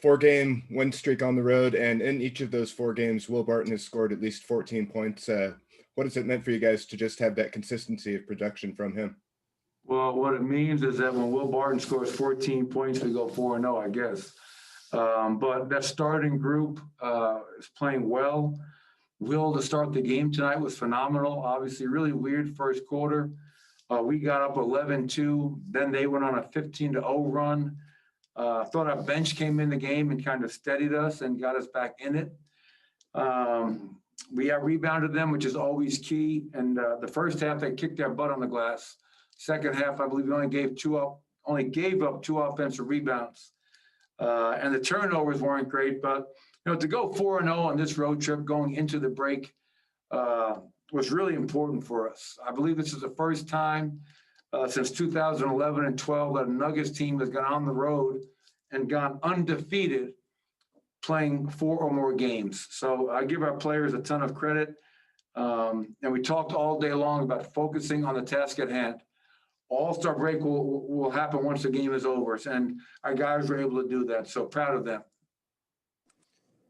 Four-game win streak on the road, and in each of those 4 games, Will Barton has scored at least 14 points. What has it meant for you guys to just have that consistency of production from him? Well, what it means is that when Will Barton scores 14 points, we go 4-0, I guess. But that starting group is playing well. Will, to start the game tonight, was phenomenal. Obviously, really weird first quarter. We got up 11-2. Then they went on a 15-0 run. I thought our bench came in the game and kind of steadied us and got us back in it. We rebounded them, which is always key. And the first half, they kicked their butt on the glass. Second half, I believe we only gave up 2 offensive rebounds. And the turnovers weren't great, but to go 4-0 on this road trip going into the break was really important for us. I believe this is the first time since 2011 and 12 that a Nuggets team has gone on the road and gone undefeated playing 4 or more games. So I give our players a ton of credit. And we talked all day long about focusing on the task at hand. All-Star break will happen once the game is over, and our guys were able to do that. So proud of them.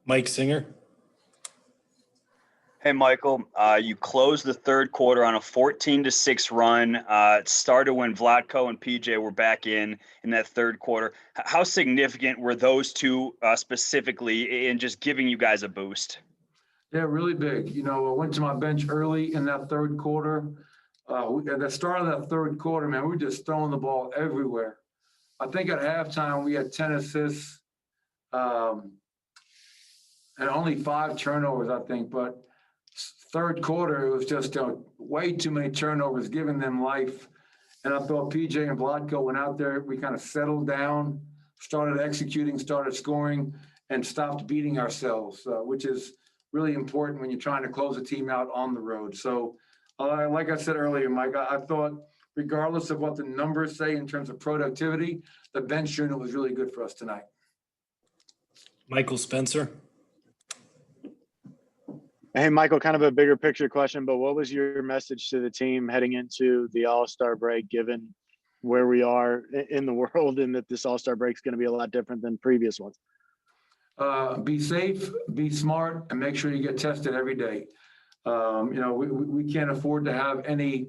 Mike Singer. Hey, Michael, you closed the third quarter on a 14-6 run. It started when Vlatko and PJ were back in that third quarter. How significant were those two specifically in just giving you guys a boost? Yeah, really big. I went to my bench early in that third quarter. At the start of that third quarter, man, we were just throwing the ball everywhere. I think at halftime we had 10 assists and only 5 turnovers, I think. But third quarter, it was just way too many turnovers, giving them life. And I thought PJ and Vlatko went out there. We kind of settled down, started executing, started scoring, and stopped beating ourselves, which is really important when you're trying to close a team out on the road. So, like I said earlier, Mike, I thought regardless of what the numbers say in terms of productivity, the bench unit was really good for us tonight. Michael Spencer. Hey, Michael, kind of a bigger picture question, but what was your message to the team heading into the All-Star break, given where we are in the world and that this All-Star break is going to be a lot different than previous ones? Be safe, be smart, and make sure you get tested every day. We can't afford to have any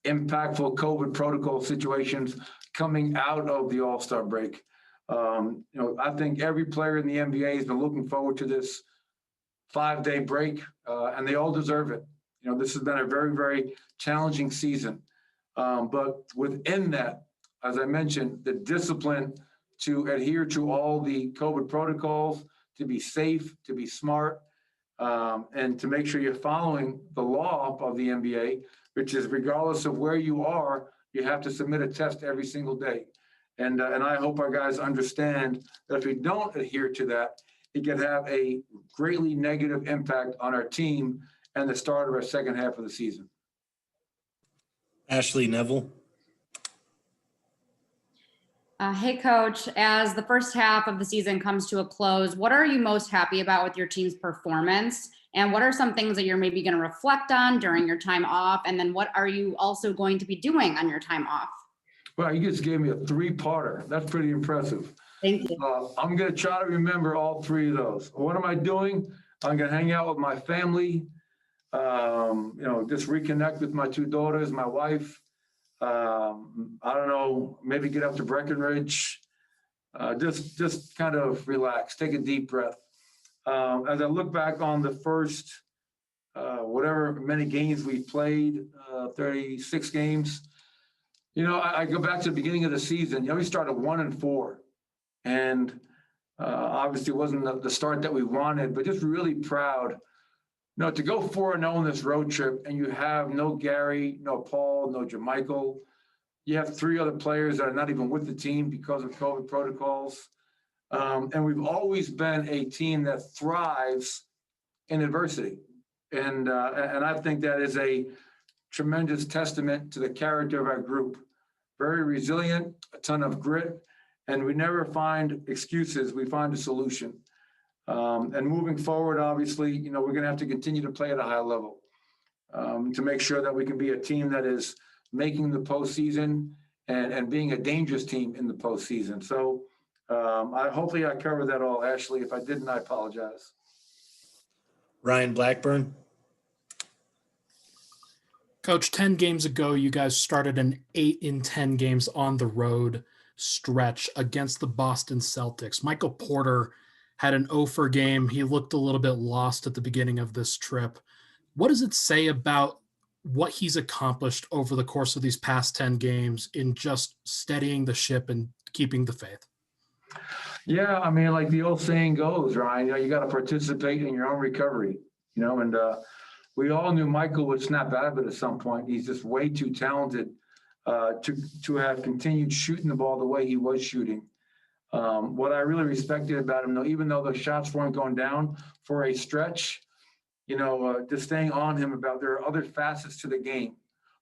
impactful COVID protocol situations coming out of the All-Star break. I think every player in the NBA has been looking forward to this 5-day break, and they all deserve it. This has been a very, very challenging season. But within that, as I mentioned, the discipline to adhere to all the COVID protocols, to be safe, to be smart, and to make sure you're following the law of the NBA, which is regardless of where you are, you have to submit a test every single day. And I hope our guys understand that if we don't adhere to that, it can have a greatly negative impact on our team and the start of our second half of the season. Ashley Neville. Hey, Coach, as the first half of the season comes to a close, what are you most happy about with your team's performance? And what are some things that you're maybe going to reflect on during your time off? And then what are you also going to be doing on your time off? Well, you just gave me a 3-parter. That's pretty impressive. Thank you. I'm going to try to remember all 3 of those. What am I doing? I'm going to hang out with my family, just reconnect with my 2 daughters, my wife. I don't know, maybe get up to Breckenridge, just kind of relax, take a deep breath. As I look back on the first, whatever many games we played, 36 games, I go back to the beginning of the season. We started 1-4, and obviously it wasn't the start that we wanted, but just really proud. To go 4-0 on this road trip, and you have no Gary, no Paul, no JaMychal. You have 3 other players that are not even with the team because of COVID protocols. And we've always been a team that thrives in adversity. And I think that is a tremendous testament to the character of our group. Very resilient, a ton of grit, and we never find excuses. We find a solution. And moving forward, obviously, we're going to have to continue to play at a high level to make sure that we can be a team that is making the postseason and being a dangerous team in the postseason. So Hopefully I covered that all, Ashley. If I didn't, I apologize. Ryan Blackburn. Coach, 10 games ago, you guys started an 8 in 10 games on the road stretch against the Boston Celtics. Michael Porter had an 0 game. He looked a little bit lost at the beginning of this trip. What does it say about what he's accomplished over the course of these past 10 games in just steadying the ship and keeping the faith? Yeah, I mean, like the old saying goes, Ryan, you got to participate in your own recovery, and we all knew Michael would snap out of it at some point. He's just way too talented to have continued shooting the ball the way he was shooting. What I really respected about him, though, even though the shots weren't going down for a stretch, just staying on him about there are other facets to the game,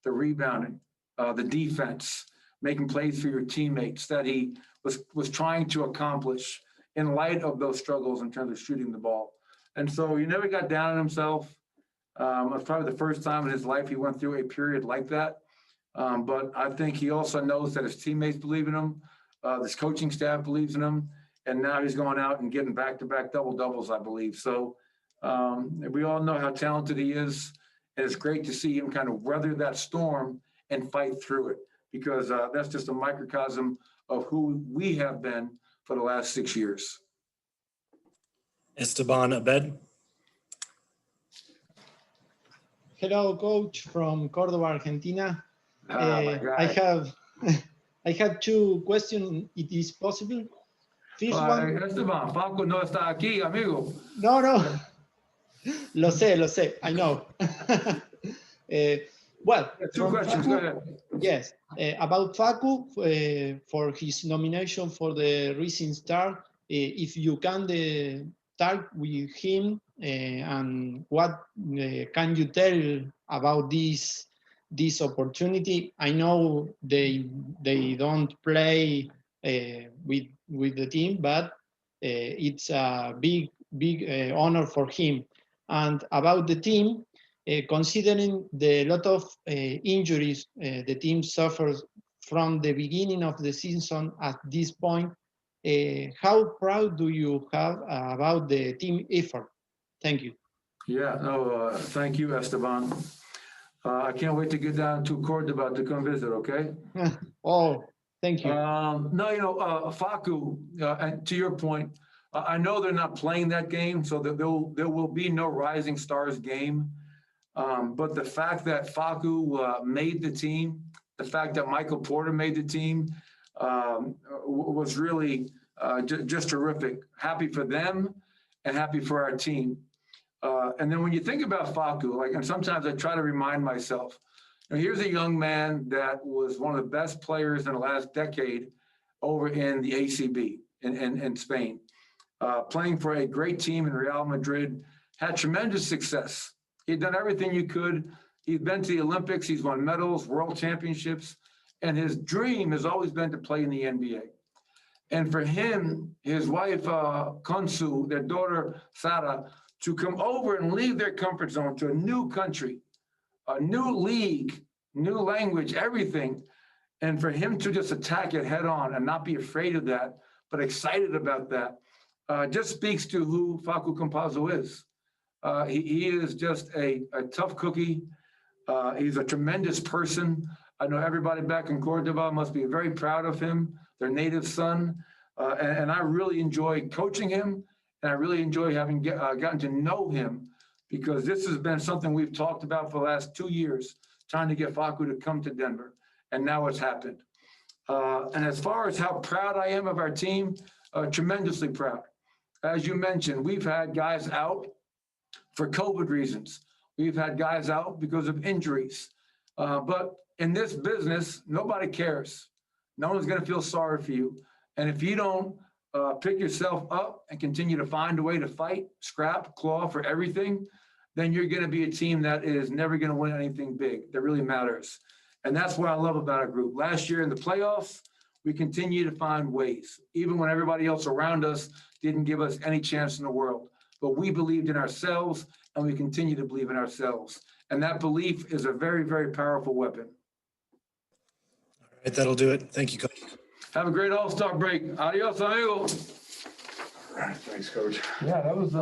the rebounding, the defense, making plays for your teammates that he was trying to accomplish in light of those struggles in terms of shooting the ball. And so he never got down on himself. It was probably the first time in his life he went through a period like that. But I think he also knows that his teammates believe in him, his coaching staff believes in him, and now he's going out and getting back-to-back double-doubles, I believe. So we all know how talented he is, and it's great to see him kind of weather that storm and fight through it, because that's just a microcosm of who we have been for the last 6 years. Esteban Abed. Hello, coach from Córdoba, Argentina. My I have 2 questions. It is possible. First one. Esteban, Paco no está aquí, amigo. No. Lo sé. I know. Well, 2 questions. Go ahead. Yes, about Facu for his nomination for the Rising Star. If you can talk with him and what can you tell about this opportunity? I know they don't play with the team, but it's a big honor for him. And about the team, considering the lot of injuries the team suffers from the beginning of the season at this point, how proud do you have about the team effort? Thank you. Yeah, no, thank you, Esteban. I can't wait to get down to Cordoba to come visit, okay? Oh, thank you. Facu, and to your point, I know they're not playing that game, so that there will be no Rising Stars game. But the fact that Facu made the team, the fact that Michael Porter made the team was really just terrific. Happy for them and happy for our team. And then when you think about Facu, and sometimes I try to remind myself, here's a young man that was one of the best players in the last decade over in the ACB in Spain, playing for a great team in Real Madrid, had tremendous success. He'd done everything you could. He's been to the Olympics. He's won medals, world championships, and his dream has always been to play in the NBA. And for him, his wife, Konsu, their daughter, Sara, to come over and leave their comfort zone to a new country, a new league, new language, everything. And for him to just attack it head on and not be afraid of that, but excited about that, just speaks to who Facu Campazzo is. He is just a tough cookie. He's a tremendous person. I know everybody back in Cordoba must be very proud of him, their native son. And I really enjoy coaching him, and I really enjoy having gotten to know him, because this has been something we've talked about for the last 2 years, trying to get Facu to come to Denver, and now it's happened. And as far as how proud I am of our team, tremendously proud. As you mentioned, we've had guys out for COVID reasons. We've had guys out because of injuries. But in this business, nobody cares. No one's going to feel sorry for you. And if you don't pick yourself up and continue to find a way to fight, scrap, claw for everything, then you're going to be a team that is never going to win anything big that really matters. And that's what I love about our group. Last year in the playoffs, we continue to find ways, even when everybody else around us didn't give us any chance in the world. But we believed in ourselves, and we continue to believe in ourselves. And that belief is a very, very powerful weapon. All right, that'll do it. Thank you, Coach. Have a great All-Star break. Adios, amigo. Thanks, Coach. Yeah, that was